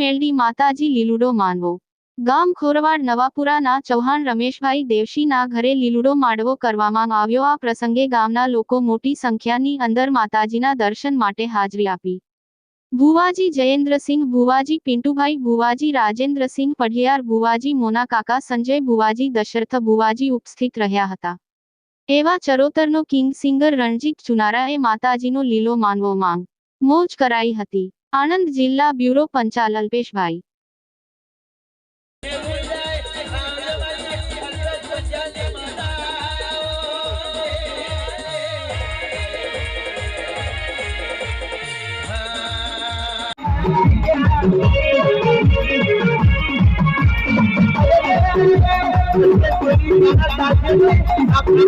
મેલડી માતાજી લીલુડો માનવો। ગામ ખોરવાડ નવાપુરાના ચૌહાણ રમેશભાઈ દેવશીના ઘરે લીલુડો માંડવો કરવામાં આવ્યો। આ પ્રસંગે ગામના લોકો મોટી સંખ્યાની અંદર માતાજીના દર્શન માટે હાજરી આપી। ભુવાજી જયેન્દ્રસિંહ, ભુવાજી પિન્ટુભાઈ, ભુવાજી રાજેન્દ્રસિંહ પઢિયાર, ભુવાજી મોના કાકા, સંજય ભુવાજી, દશરથ ભુવાજી ઉપસ્થિત રહ્યા હતા। એવા ચરોતરનો કિંગ સિંગર રણજીત ચુનારાએ માતાજીનો લીલો માનવો માંગ મોજ કરાઈ હતી। આણંદ જિલ્લા બ્યુરો પંચાલ અલ્પેશભાઈ। अपनी